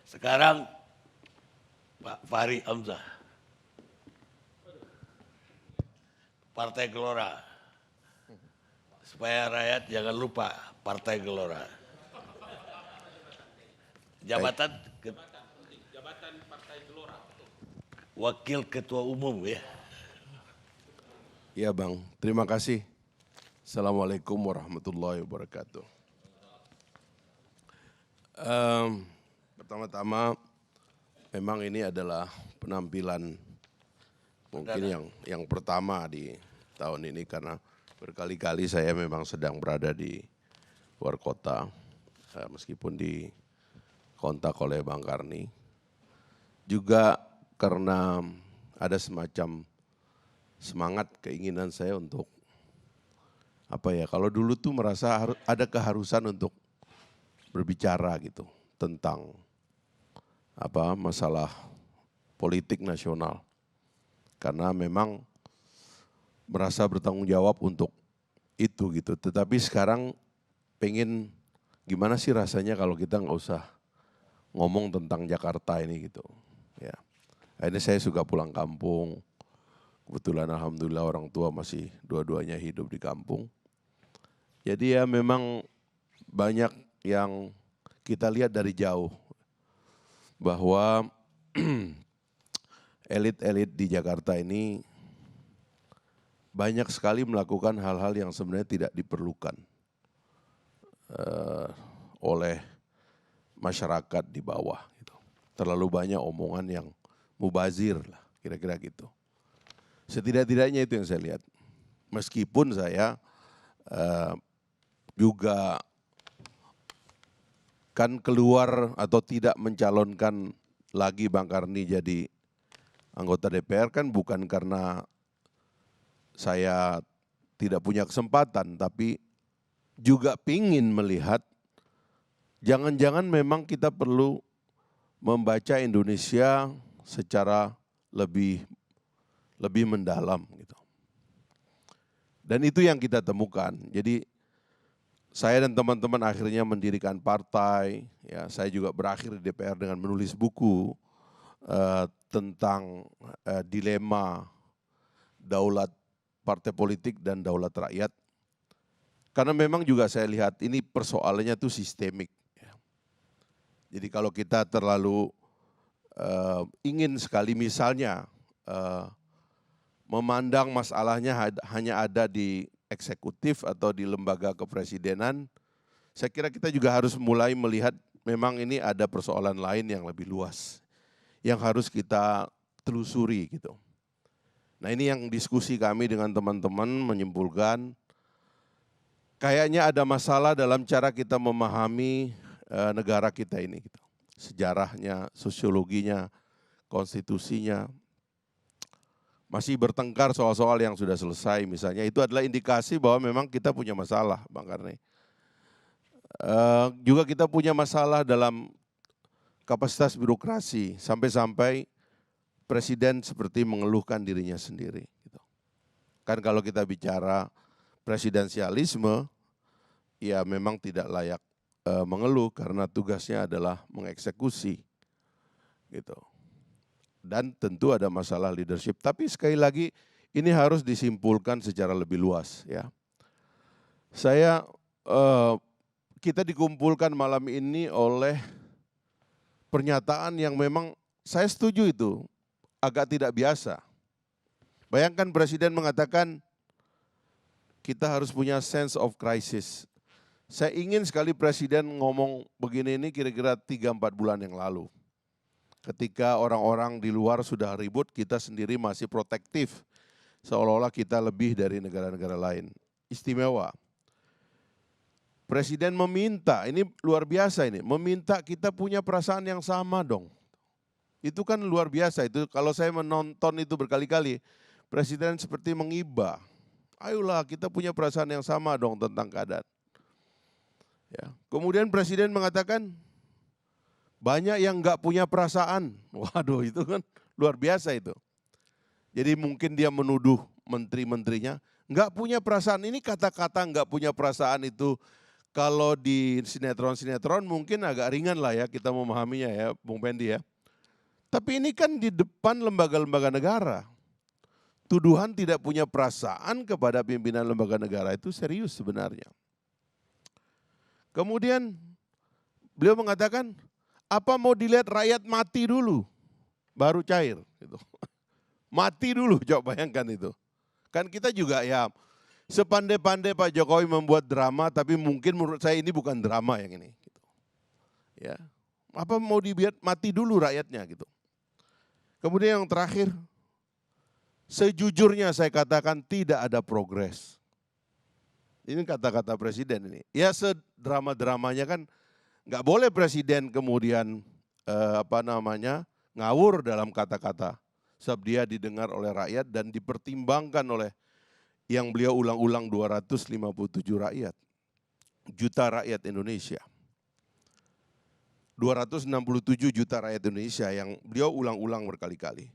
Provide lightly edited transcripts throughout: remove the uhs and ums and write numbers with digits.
Sekarang Pak Fahri Hamzah, Partai Gelora. Supaya rakyat jangan lupa Partai Gelora. Jabatan Partai Gelora. Wakil Ketua Umum ya. Ya Bang, terima kasih. Assalamualaikum warahmatullahi wabarakatuh. Pertama-tama memang ini adalah penampilan mungkin yang pertama di tahun ini karena berkali-kali saya memang sedang berada di luar kota, meskipun dikontak oleh Bang Karni. Juga karena ada semacam semangat keinginan saya untuk kalau dulu tuh merasa ada keharusan untuk berbicara gitu tentang masalah politik nasional. Karena memang merasa bertanggung jawab untuk itu gitu. Tetapi sekarang pengen gimana sih rasanya kalau kita nggak usah ngomong tentang Jakarta ini gitu. Ya. Akhirnya saya suka pulang kampung. Kebetulan alhamdulillah orang tua masih dua-duanya hidup di kampung. Jadi ya memang banyak yang kita lihat dari jauh bahwa elit-elit di Jakarta ini banyak sekali melakukan hal-hal yang sebenarnya tidak diperlukan oleh masyarakat di bawah. Gitu. Terlalu banyak omongan yang mubazir lah, kira-kira gitu. Setidak-tidaknya itu yang saya lihat. Meskipun saya juga kan keluar atau tidak mencalonkan lagi Bang Karni jadi anggota DPR kan bukan karena saya tidak punya kesempatan, tapi juga pingin melihat jangan-jangan memang kita perlu membaca Indonesia secara lebih mendalam gitu. Dan itu yang kita temukan. Jadi saya dan teman-teman akhirnya mendirikan partai. Ya, saya juga berakhir di DPR dengan menulis buku tentang dilema daulat partai politik dan daulat rakyat. Karena memang juga saya lihat ini persoalannya tuh sistemik. Jadi kalau kita terlalu ingin sekali misalnya memandang masalahnya hanya ada di eksekutif atau di lembaga kepresidenan, saya kira kita juga harus mulai melihat memang ini ada persoalan lain yang lebih luas, yang harus kita telusuri gitu. Nah ini yang diskusi kami dengan teman-teman menyimpulkan, kayaknya ada masalah dalam cara kita memahami negara kita ini. Gitu. Sejarahnya, sosiologinya, konstitusinya, masih bertengkar soal-soal yang sudah selesai misalnya, itu adalah indikasi bahwa memang kita punya masalah Bang Karni. Juga kita punya masalah dalam kapasitas birokrasi, sampai-sampai presiden seperti mengeluhkan dirinya sendiri. Gitu. Kan kalau kita bicara presidensialisme, ya memang tidak layak mengeluh karena tugasnya adalah mengeksekusi. Gitu. Dan tentu ada masalah leadership. Tapi sekali lagi ini harus disimpulkan secara lebih luas ya. Kita dikumpulkan malam ini oleh pernyataan yang memang saya setuju itu agak tidak biasa. Bayangkan presiden mengatakan kita harus punya sense of crisis. Saya ingin sekali presiden ngomong begini ini kira-kira 3-4 bulan yang lalu. Ketika orang-orang di luar sudah ribut, kita sendiri masih protektif. Seolah-olah kita lebih dari negara-negara lain. Istimewa. Presiden meminta, ini luar biasa ini, meminta kita punya perasaan yang sama dong. Itu kan luar biasa, itu kalau saya menonton itu berkali-kali, presiden seperti mengiba. Ayolah kita punya perasaan yang sama dong tentang keadaan. Ya. Kemudian presiden mengatakan, banyak yang enggak punya perasaan. Waduh itu kan luar biasa itu. Jadi mungkin dia menuduh menteri-menterinya enggak punya perasaan. Ini kata-kata enggak punya perasaan itu kalau di sinetron-sinetron mungkin agak ringan lah ya kita memahaminya ya Bung Pendi ya. Tapi ini kan di depan lembaga-lembaga negara. Tuduhan tidak punya perasaan kepada pimpinan lembaga negara itu serius sebenarnya. Kemudian beliau mengatakan, apa mau dilihat rakyat mati dulu, baru cair. Gitu. Mati dulu, coba bayangkan itu. Kan kita juga ya, sepandai-pandai Pak Jokowi membuat drama, tapi mungkin menurut saya ini bukan drama yang ini. Gitu. Ya, apa mau dibiar mati dulu rakyatnya gitu. Kemudian yang terakhir, sejujurnya saya katakan tidak ada progres. Ini kata-kata presiden ini. Ya sedrama-dramanya kan nggak boleh presiden kemudian ngawur dalam kata-kata. Sebab dia didengar oleh rakyat dan dipertimbangkan oleh yang beliau ulang-ulang 257 rakyat. Juta rakyat Indonesia. 267 juta rakyat Indonesia yang beliau ulang-ulang berkali-kali.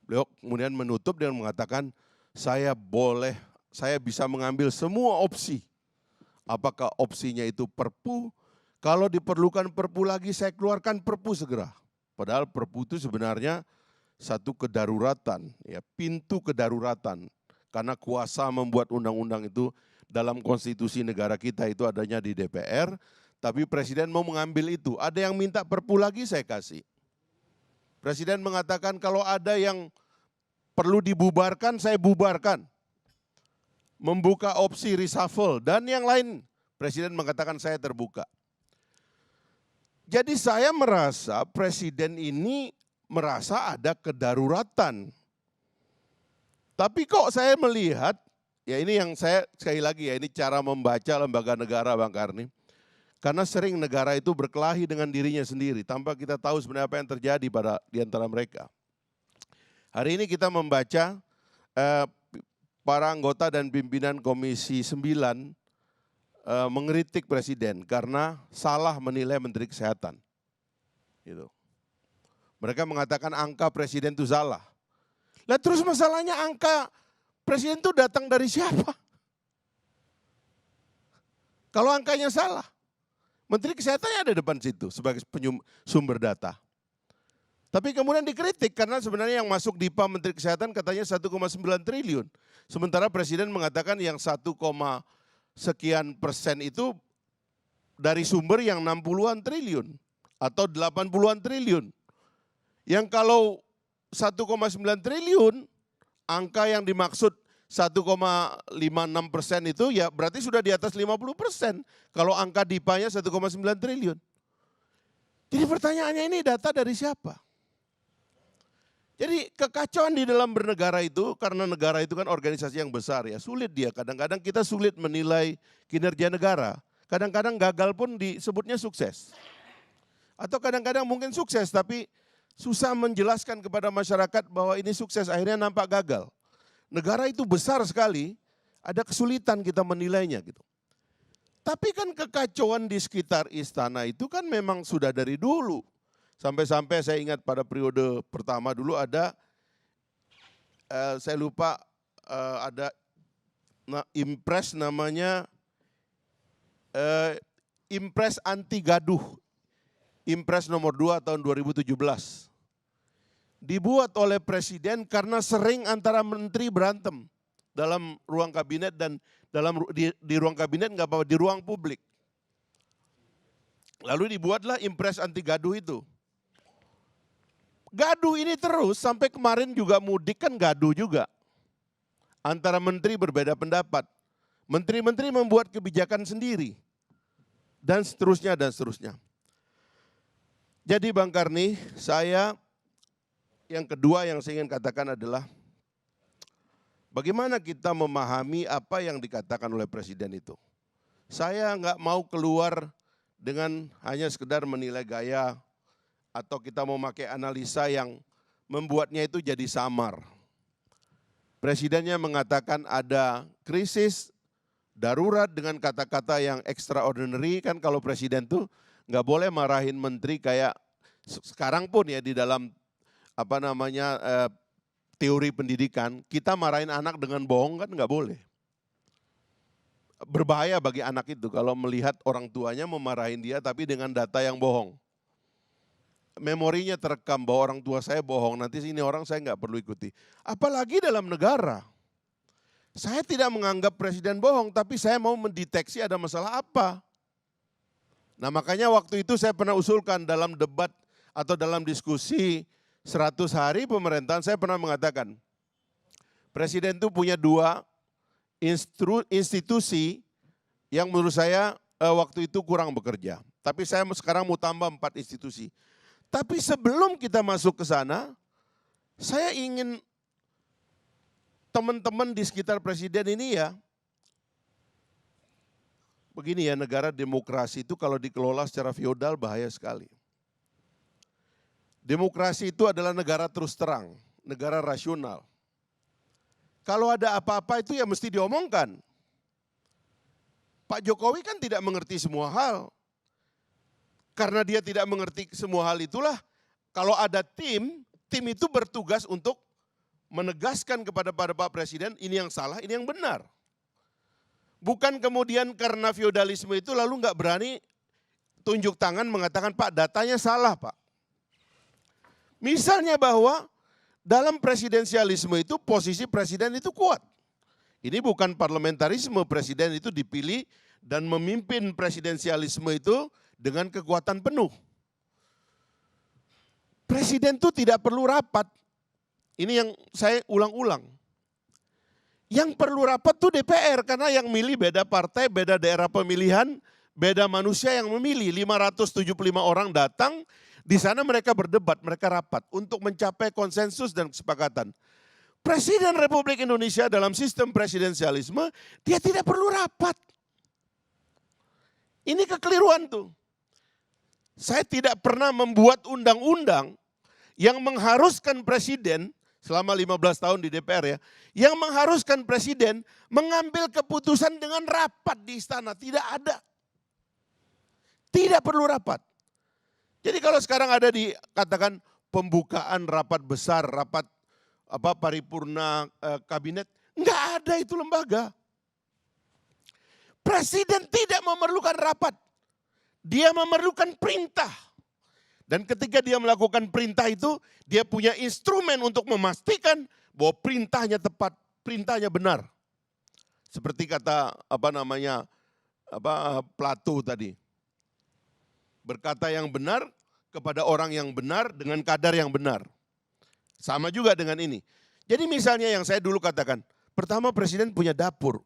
Beliau kemudian menutup dengan mengatakan, saya bisa mengambil semua opsi. Apakah opsinya itu perpu? Kalau diperlukan perpu lagi, saya keluarkan perpu segera. Padahal perpu itu sebenarnya satu kedaruratan, ya, pintu kedaruratan. Karena kuasa membuat undang-undang itu dalam konstitusi negara kita itu adanya di DPR, tapi presiden mau mengambil itu. Ada yang minta perpu lagi, saya kasih. Presiden mengatakan kalau ada yang perlu dibubarkan, saya bubarkan. Membuka opsi reshuffle dan yang lain. Presiden mengatakan saya terbuka. Jadi saya merasa presiden ini merasa ada kedaruratan. Tapi kok saya melihat, ya ini yang saya sekali lagi ya, ini cara membaca lembaga negara Bang Karni. Karena sering negara itu berkelahi dengan dirinya sendiri, tanpa kita tahu sebenarnya apa yang terjadi di antara mereka. Hari ini kita membaca para anggota dan pimpinan Komisi 9 mengkritik presiden karena salah menilai Menteri Kesehatan. Gitu. Mereka mengatakan angka presiden itu salah. Lah terus masalahnya angka presiden itu datang dari siapa? Kalau angkanya salah, Menteri Kesehatannya ada depan situ sebagai sumber data. Tapi kemudian dikritik karena sebenarnya yang masuk DIPA Menteri Kesehatan katanya 1,9 triliun. Sementara presiden mengatakan yang 1, sekian persen itu dari sumber yang 60-an triliun atau 80-an triliun. Yang kalau 1,9 triliun, angka yang dimaksud 1,56% itu ya berarti sudah di atas 50%. Kalau angka DIPA-nya 1,9 triliun. Jadi pertanyaannya ini data dari siapa? Jadi kekacauan di dalam bernegara itu, karena negara itu kan organisasi yang besar ya, sulit dia. Kadang-kadang kita sulit menilai kinerja negara. Kadang-kadang gagal pun disebutnya sukses. Atau kadang-kadang mungkin sukses tapi susah menjelaskan kepada masyarakat bahwa ini sukses, akhirnya nampak gagal. Negara itu besar sekali, ada kesulitan kita menilainya gitu. Tapi kan kekacauan di sekitar istana itu kan memang sudah dari dulu. Sampai-sampai saya ingat pada periode pertama dulu ada, saya lupa ada impres namanya, impres anti gaduh, impres nomor 2 tahun 2017. Dibuat oleh presiden karena sering antara menteri berantem dalam ruang kabinet dan di ruang kabinet nggak apa-apa, di ruang publik. Lalu dibuatlah impres anti gaduh itu. Gaduh ini terus sampai kemarin juga mudik kan gaduh juga. Antara menteri berbeda pendapat. Menteri-menteri membuat kebijakan sendiri. Dan seterusnya dan seterusnya. Jadi Bang Karni, yang kedua yang saya ingin katakan adalah bagaimana kita memahami apa yang dikatakan oleh presiden itu. Saya nggak mau keluar dengan hanya sekedar menilai gaya atau kita mau pakai analisa yang membuatnya itu jadi samar. Presidennya mengatakan ada krisis darurat dengan kata-kata yang extraordinary, kan kalau presiden tuh nggak boleh marahin menteri kayak sekarang pun ya di dalam teori pendidikan, kita marahin anak dengan bohong kan nggak boleh. berbahaya bagi anak itu kalau melihat orang tuanya memarahin dia tapi dengan data yang bohong. Memorinya terekam bahwa orang tua saya bohong, nanti ini orang saya nggak perlu ikuti. Apalagi dalam negara. Saya tidak menganggap presiden bohong, tapi saya mau mendeteksi ada masalah apa. Nah makanya waktu itu saya pernah usulkan dalam debat atau dalam diskusi 100 hari pemerintahan, saya pernah mengatakan, presiden itu punya dua institusi yang menurut saya waktu itu kurang bekerja. Tapi saya sekarang mau tambah 4 institusi. Tapi sebelum kita masuk ke sana, saya ingin teman-teman di sekitar presiden ini ya, begini ya, negara demokrasi itu kalau dikelola secara feodal bahaya sekali. Demokrasi itu adalah negara terus terang, negara rasional. Kalau ada apa-apa itu ya mesti diomongkan. Pak Jokowi kan tidak mengerti semua hal. Karena dia tidak mengerti semua hal itulah, kalau ada tim itu bertugas untuk menegaskan kepada Pak Presiden ini yang salah, ini yang benar. Bukan kemudian karena feodalisme itu lalu nggak berani tunjuk tangan mengatakan Pak datanya salah Pak. Misalnya bahwa dalam presidensialisme itu posisi presiden itu kuat. Ini bukan parlamentarisme, presiden itu dipilih dan memimpin presidensialisme itu dengan kekuatan penuh. Presiden itu tidak perlu rapat. Ini yang saya ulang-ulang. Yang perlu rapat tuh DPR karena yang milih beda partai, beda daerah pemilihan, beda manusia yang memilih. 575 orang datang, di sana mereka berdebat, mereka rapat untuk mencapai konsensus dan kesepakatan. Presiden Republik Indonesia dalam sistem presidensialisme, dia tidak perlu rapat. Ini kekeliruan tuh. Saya tidak pernah membuat undang-undang yang mengharuskan presiden selama 15 tahun di DPR ya, yang mengharuskan presiden mengambil keputusan dengan rapat di istana. Tidak ada. Tidak perlu rapat. Jadi kalau sekarang ada dikatakan pembukaan rapat besar, rapat paripurna kabinet, enggak ada itu lembaga. Presiden tidak memerlukan rapat. Dia memerlukan perintah. Dan ketika dia melakukan perintah itu, dia punya instrumen untuk memastikan bahwa perintahnya tepat, perintahnya benar. Seperti kata Plato tadi. Berkata yang benar kepada orang yang benar dengan kadar yang benar. Sama juga dengan ini. Jadi misalnya yang saya dulu katakan, pertama presiden punya dapur.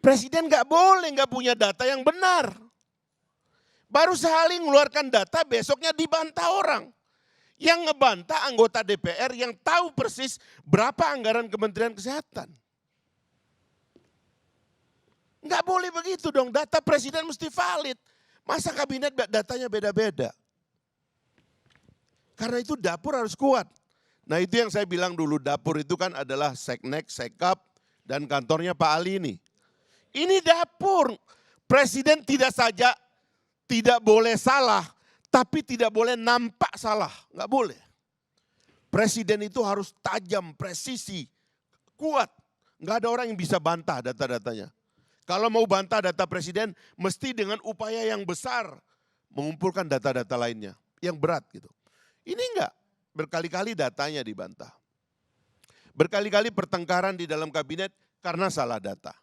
Presiden nggak boleh nggak punya data yang benar. Baru sekali mengeluarkan data, besoknya dibantah orang. Yang ngebantah anggota DPR yang tahu persis berapa anggaran Kementerian Kesehatan. Enggak boleh begitu dong, data presiden mesti valid. Masa kabinet datanya beda-beda? Karena itu dapur harus kuat. Nah itu yang saya bilang dulu, dapur itu kan adalah Seknek, Sekap, dan kantornya Pak Ali ini. Ini dapur, presiden tidak saja tidak boleh salah, tapi tidak boleh nampak salah, nggak boleh. Presiden itu harus tajam, presisi, kuat. Nggak ada orang yang bisa bantah data-datanya. Kalau mau bantah data presiden, mesti dengan upaya yang besar mengumpulkan data-data lainnya, yang berat gitu. Ini enggak, berkali-kali datanya dibantah. Berkali-kali pertengkaran di dalam kabinet karena salah data.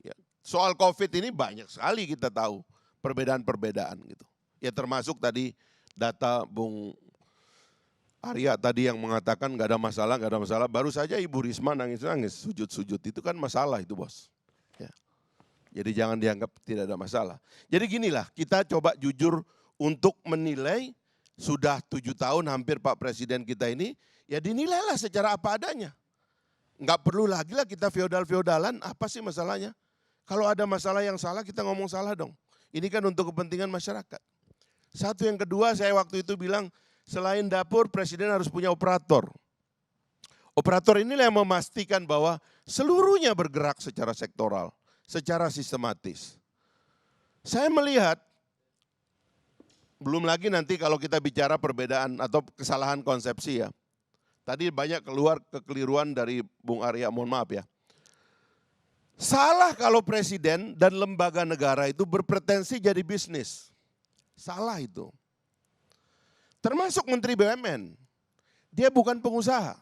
Ya. Soal COVID ini banyak sekali kita tahu. Perbedaan-perbedaan gitu. Ya termasuk tadi data Bung Arya tadi yang mengatakan nggak ada masalah. Baru saja Ibu Risma nangis-nangis, sujud-sujud itu kan masalah itu bos. Ya. Jadi jangan dianggap tidak ada masalah. Jadi ginilah kita coba jujur untuk menilai sudah 7 tahun hampir Pak Presiden kita ini, ya dinilailah secara apa adanya. Nggak perlu lagi lah kita feodal-feodalan, apa sih masalahnya? Kalau ada masalah yang salah kita ngomong salah dong. Ini kan untuk kepentingan masyarakat. Satu yang kedua saya waktu itu bilang selain dapur presiden harus punya operator. Operator inilah yang memastikan bahwa seluruhnya bergerak secara sektoral, secara sistematis. Saya melihat, belum lagi nanti kalau kita bicara perbedaan atau kesalahan konsepsi ya. Tadi banyak keluar kekeliruan dari Bung Arya, mohon maaf ya. Salah kalau presiden dan lembaga negara itu berpretensi jadi bisnis. Salah itu. Termasuk Menteri BUMN. Dia bukan pengusaha.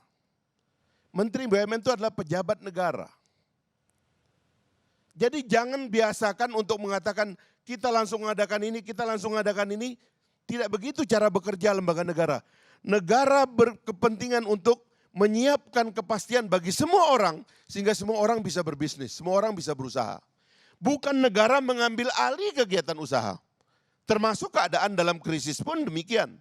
Menteri BUMN itu adalah pejabat negara. Jadi jangan biasakan untuk mengatakan kita langsung mengadakan ini, kita langsung mengadakan ini. Tidak begitu cara bekerja lembaga negara. Negara berkepentingan untuk menyiapkan kepastian bagi semua orang sehingga semua orang bisa berbisnis, semua orang bisa berusaha. Bukan negara mengambil alih kegiatan usaha. Termasuk keadaan dalam krisis pun demikian.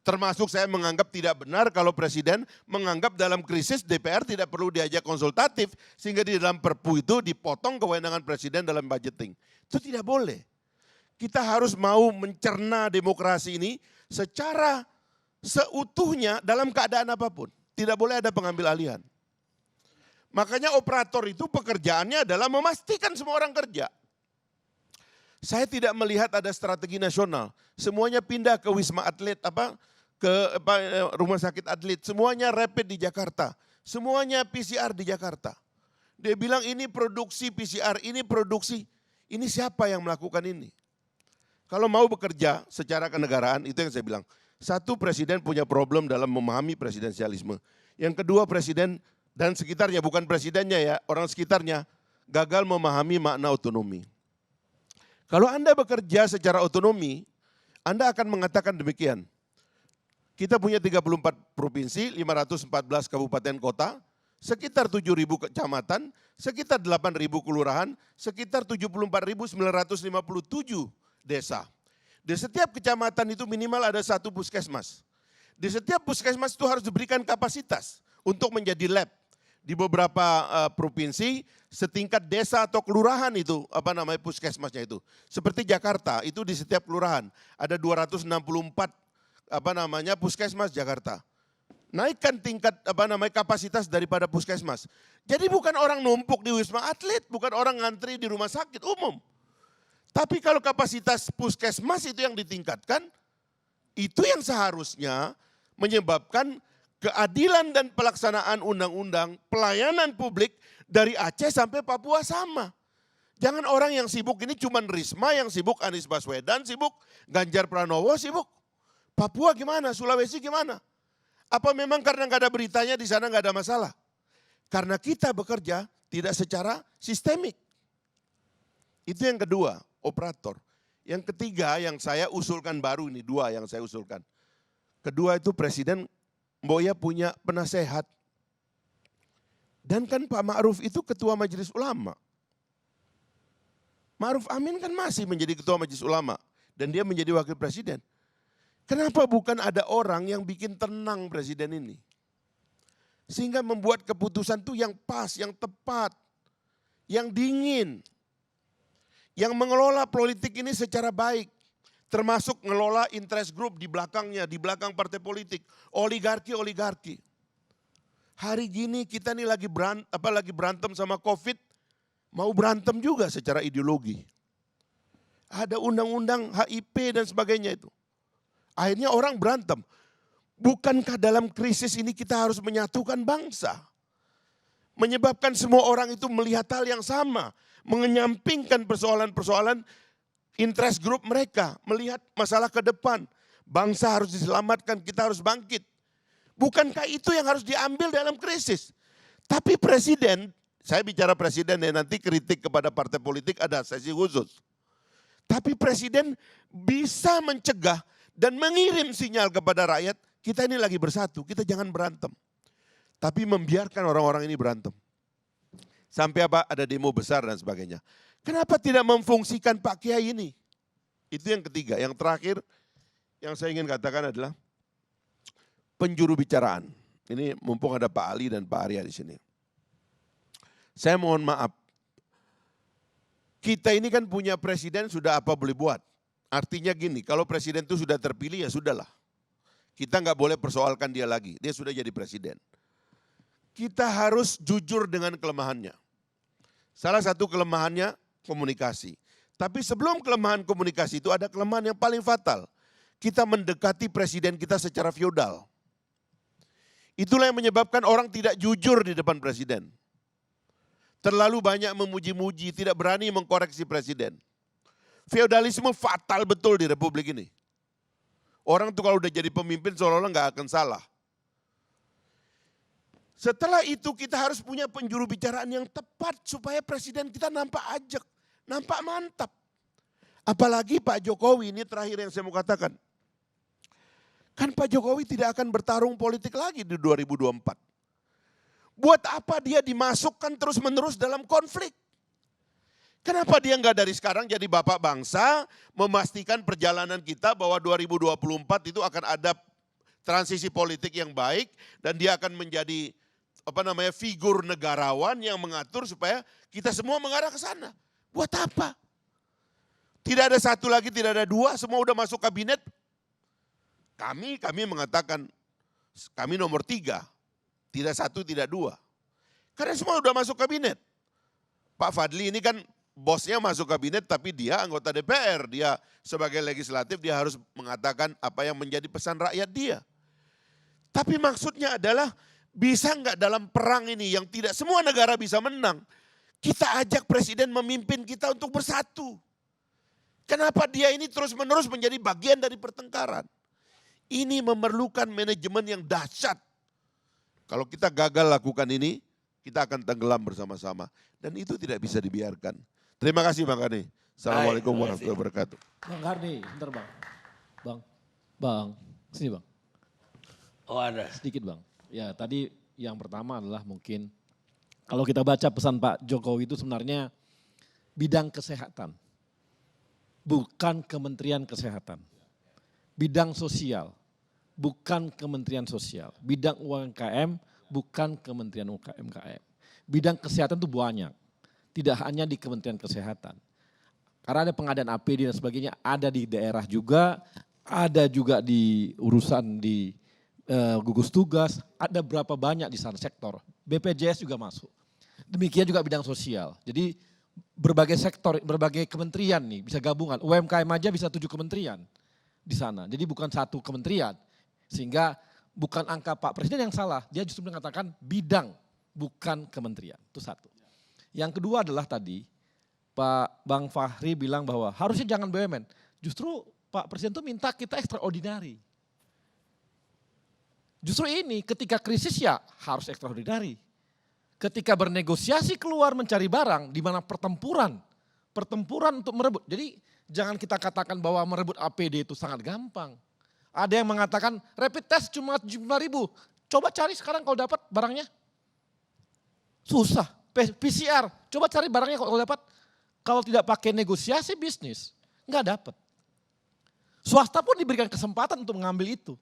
Termasuk saya menganggap tidak benar kalau presiden menganggap dalam krisis DPR tidak perlu diajak konsultatif sehingga di dalam Perpu itu dipotong kewenangan presiden dalam budgeting. Itu tidak boleh. Kita harus mau mencerna demokrasi ini secara seutuhnya dalam keadaan apapun. Tidak boleh ada pengambil alihan. Makanya operator itu pekerjaannya adalah memastikan semua orang kerja. Saya tidak melihat ada strategi nasional. Semuanya pindah ke Wisma Atlet, rumah sakit atlet. Semuanya rapid di Jakarta. Semuanya PCR di Jakarta. Dia bilang ini produksi PCR, ini produksi. Ini siapa yang melakukan ini? Kalau mau bekerja secara kenegaraan, itu yang saya bilang. Satu, presiden punya problem dalam memahami presidensialisme. Yang kedua, presiden dan sekitarnya, bukan presidennya ya, orang sekitarnya gagal memahami makna otonomi. Kalau Anda bekerja secara otonomi, Anda akan mengatakan demikian. Kita punya 34 provinsi, 514 kabupaten kota, sekitar 7.000 kecamatan, sekitar 8.000 kelurahan, sekitar 74.957 desa. Di setiap kecamatan itu minimal ada satu puskesmas. Di setiap puskesmas itu harus diberikan kapasitas untuk menjadi lab. Di beberapa provinsi setingkat desa atau kelurahan itu puskesmasnya itu. Seperti Jakarta itu di setiap kelurahan ada 264 puskesmas Jakarta. Naikkan tingkat kapasitas daripada puskesmas. Jadi bukan orang numpuk di Wisma Atlet, bukan orang ngantri di rumah sakit umum. Tapi kalau kapasitas puskesmas itu yang ditingkatkan, itu yang seharusnya menyebabkan keadilan dan pelaksanaan undang-undang pelayanan publik dari Aceh sampai Papua sama. Jangan orang yang sibuk ini cuman Risma yang sibuk, Anies Baswedan sibuk, Ganjar Pranowo sibuk. Papua gimana, Sulawesi gimana? Apa memang karena nggak ada beritanya di sana nggak ada masalah? Karena kita bekerja tidak secara sistemik. Itu yang kedua, operator. Yang ketiga yang saya usulkan baru ini, dua yang saya usulkan. Kedua itu presiden Mboya punya penasehat. Dan kan Pak Ma'ruf itu ketua Majelis Ulama. Ma'ruf Amin kan masih menjadi ketua Majelis Ulama. Dan dia menjadi wakil presiden. Kenapa bukan ada orang yang bikin tenang presiden ini? Sehingga membuat keputusan itu yang pas, yang tepat, yang dingin. Yang mengelola politik ini secara baik. Termasuk mengelola interest group di belakangnya, di belakang partai politik. Oligarki-oligarki. Hari gini kita nih lagi berantem sama COVID, mau berantem juga secara ideologi. Ada undang-undang HIP dan sebagainya itu. Akhirnya orang berantem. Bukankah dalam krisis ini kita harus menyatukan bangsa? Menyebabkan semua orang itu melihat hal yang sama. Menyampingkan persoalan-persoalan interest group mereka. Melihat masalah ke depan. Bangsa harus diselamatkan, kita harus bangkit. Bukankah itu yang harus diambil dalam krisis? Tapi presiden, saya bicara presiden ya, nanti kritik kepada partai politik ada sesi khusus. Tapi presiden bisa mencegah dan mengirim sinyal kepada rakyat, kita ini lagi bersatu, kita jangan berantem. Tapi membiarkan orang-orang ini berantem. Sampai ada demo besar dan sebagainya. Kenapa tidak memfungsikan Pak Kiai ini? Itu yang ketiga. Yang terakhir yang saya ingin katakan adalah penjuru bicaraan. Ini mumpung ada Pak Ali dan Pak Arya di sini. Saya mohon maaf. Kita ini kan punya presiden sudah apa boleh buat. Artinya gini, kalau presiden itu sudah terpilih ya sudahlah. Kita nggak boleh persoalkan dia lagi, dia sudah jadi presiden. Kita harus jujur dengan kelemahannya. Salah satu kelemahannya komunikasi. Tapi sebelum kelemahan komunikasi itu ada kelemahan yang paling fatal. Kita mendekati presiden kita secara feodal. Itulah yang menyebabkan orang tidak jujur di depan presiden. terlalu banyak memuji-muji, tidak berani mengkoreksi presiden. Feodalisme fatal betul di Republik ini. Orang tuh kalau udah jadi pemimpin seolah-olah nggak akan salah. Setelah itu kita harus punya penjuru bicaraan yang tepat supaya presiden kita nampak ajak, nampak mantap. Apalagi Pak Jokowi, ini terakhir yang saya mau katakan. Kan Pak Jokowi tidak akan bertarung politik lagi di 2024. Buat apa dia dimasukkan terus-menerus dalam konflik? Kenapa dia nggak dari sekarang jadi bapak bangsa, memastikan perjalanan kita bahwa 2024 itu akan ada transisi politik yang baik dan dia akan menjadi figur negarawan yang mengatur supaya kita semua mengarah ke sana. Buat apa? Tidak ada satu lagi, tidak ada dua, semua udah masuk kabinet. Kami mengatakan kami nomor 3, tidak 1, tidak 2. Karena semua udah masuk kabinet. Pak Fadli ini kan bosnya masuk kabinet tapi dia anggota DPR. Dia sebagai legislatif dia harus mengatakan apa yang menjadi pesan rakyat dia. Tapi maksudnya adalah bisa nggak dalam perang ini yang tidak semua negara bisa menang. Kita ajak presiden memimpin kita untuk bersatu. Kenapa dia ini terus-menerus menjadi bagian dari pertengkaran? Ini memerlukan manajemen yang dahsyat. Kalau kita gagal lakukan ini, kita akan tenggelam bersama-sama. Dan itu tidak bisa dibiarkan. Terima kasih Bang Karni. Assalamualaikum warahmatullahi wabarakatuh. Bang Karni, bentar Bang. Bang, sini Bang. Oh ada. Sedikit Bang. Ya tadi yang pertama adalah mungkin kalau kita baca pesan Pak Jokowi itu sebenarnya bidang kesehatan. Bukan Kementerian Kesehatan. Bidang sosial, bukan Kementerian Sosial. Bidang UMKM, bukan Kementerian UMKM. Bidang kesehatan itu banyak. Tidak hanya di Kementerian Kesehatan. Karena ada pengadaan APD dan sebagainya, ada di daerah juga, ada juga di urusan di gugus tugas, ada berapa banyak di sana sektor. BPJS juga masuk. Demikian juga bidang sosial. Jadi berbagai sektor, berbagai kementerian nih bisa gabungan. UMKM aja bisa 7 kementerian di sana. Jadi bukan satu kementerian. Sehingga bukan angka Pak Presiden yang salah. Dia justru mengatakan bidang, bukan kementerian. Itu satu. Yang kedua adalah tadi Pak Bang Fahri bilang bahwa harusnya jangan BUMN. Justru Pak Presiden itu minta kita extraordinary. Justru ini ketika krisis ya harus extraordinary. Ketika bernegosiasi keluar mencari barang di mana pertempuran untuk merebut. Jadi jangan kita katakan bahwa merebut APD itu sangat gampang. Ada yang mengatakan rapid test cuma 7.000. Coba cari sekarang kalau dapat barangnya. Susah. PCR, coba cari barangnya kalau dapat. Kalau tidak pakai negosiasi bisnis, nggak dapat. Swasta pun diberikan kesempatan untuk mengambil itu.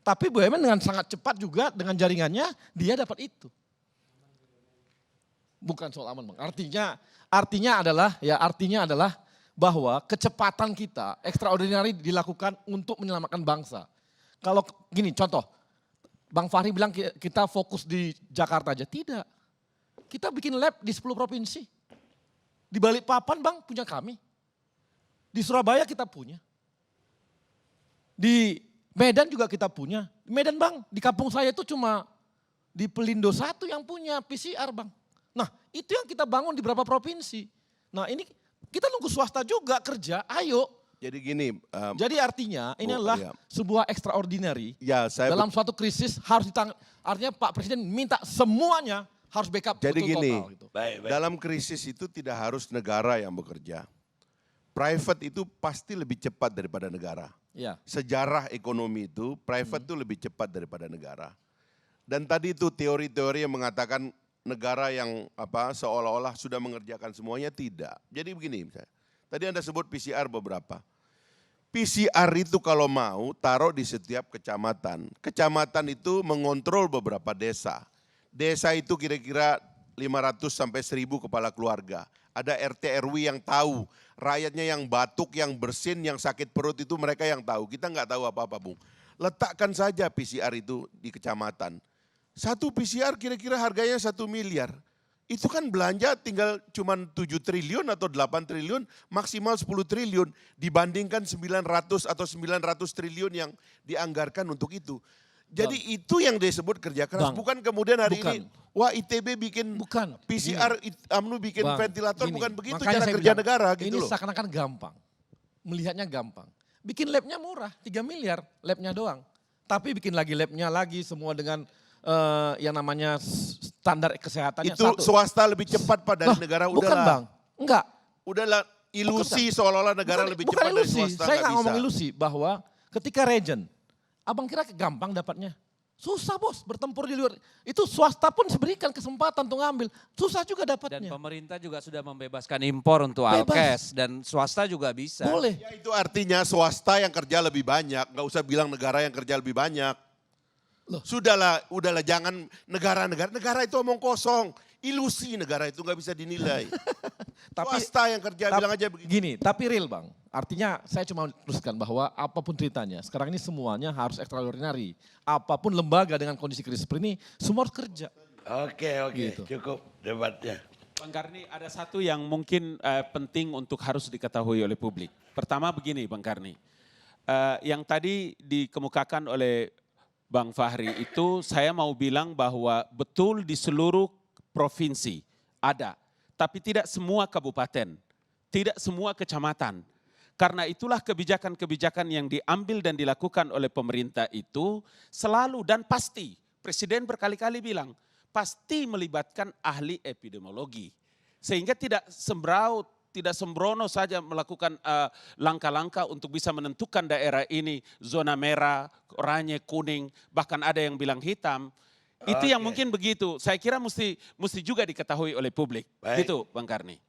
Tapi BUMN dengan sangat cepat juga dengan jaringannya dia dapat itu. Bukan soal aman Bang. Artinya adalah bahwa kecepatan kita extraordinary dilakukan untuk menyelamatkan bangsa. Kalau gini contoh, Bang Fahri bilang kita fokus di Jakarta aja. Tidak. Kita bikin lab di 10 provinsi. Di Balikpapan Bang punya kami. Di Surabaya kita punya. Di Medan juga kita punya. Medan Bang, di kampung saya itu cuma di Pelindo 1 yang punya PCR Bang. Nah itu yang kita bangun di beberapa provinsi. Nah ini kita nunggu swasta juga kerja, ayo. Jadi gini. Jadi artinya ini adalah sebuah extraordinary. Ya, dalam suatu krisis harus artinya Pak Presiden minta semuanya harus backup. Jadi gini, total, gitu. Baik. Dalam krisis itu tidak harus negara yang bekerja. Private itu pasti lebih cepat daripada negara. Ya. Sejarah ekonomi itu private itu lebih cepat daripada negara. Dan tadi itu teori-teori yang mengatakan negara yang seolah-olah sudah mengerjakan semuanya, tidak. Jadi begini misalnya, tadi Anda sebut PCR beberapa. PCR itu kalau mau taruh di setiap kecamatan. Kecamatan itu mengontrol beberapa desa. Desa itu kira-kira 500 sampai 1.000 kepala keluarga. Ada RT RW yang tahu, rakyatnya yang batuk, yang bersin, yang sakit perut itu mereka yang tahu. Kita nggak tahu apa-apa Bung. Letakkan saja PCR itu di kecamatan. Satu PCR kira-kira harganya 1 miliar. Itu kan belanja tinggal cuma 7 triliun atau 8 triliun, maksimal 10 triliun. Dibandingkan 900 atau 900 triliun yang dianggarkan untuk itu. Jadi itu yang disebut kerja keras, Bang, bukan kemudian hari bukan. ini, wah ITB bikin Bukan. PCR, UMNO bikin Bang, ventilator, gini, bukan begitu makanya cara saya kerja bilang, negara gitu ini loh. seakan-akan gampang. Melihatnya gampang. Bikin labnya murah, 3 miliar labnya doang. Tapi bikin lagi labnya lagi semua dengan yang namanya standar kesehatannya Itu satu. swasta lebih cepat Pak dari negara, Bukan udahlah. Bang, enggak. Udahlah ilusi seolah-olah negara lebih bukan cepat dari ilusi. swasta, Saya nggak nggak ngomong bisa. ilusi bahwa ketika region, abang kira gampang dapatnya? Susah bos, bertempur di luar. Itu swasta pun diberikan kesempatan untuk ngambil. Susah juga Dan dapatnya. pemerintah juga sudah membebaskan impor untuk Bebas. Alkes dan swasta juga bisa. Boleh. Ya itu artinya swasta yang kerja lebih banyak, nggak usah bilang negara yang kerja lebih banyak. Loh. Udahlah jangan negara itu omong kosong. Ilusi negara itu nggak bisa dinilai. Swasta yang kerja bilang aja begitu. Gini, tapi real bang. Artinya saya cuma teruskan bahwa apapun ceritanya, sekarang ini semuanya harus extraordinary. Apapun lembaga dengan kondisi krisis seperti ini, semua harus kerja. Oke, Gitu. cukup debatnya. Bang Karni, ada satu yang mungkin penting untuk harus diketahui oleh publik. Pertama begini Bang Karni, yang tadi dikemukakan oleh Bang Fahri itu saya mau bilang bahwa betul di seluruh provinsi ada, tapi tidak semua kabupaten, tidak semua kecamatan. Karena itulah kebijakan-kebijakan yang diambil dan dilakukan oleh pemerintah itu selalu dan pasti, Presiden berkali-kali bilang, pasti melibatkan ahli epidemiologi. Sehingga tidak sembraut, tidak sembrono saja melakukan langkah-langkah untuk bisa menentukan daerah ini zona merah, oranye, kuning, bahkan ada yang bilang hitam. Itu yang mungkin begitu. Saya kira mesti juga diketahui oleh publik. Baik. Gitu Bang Karni.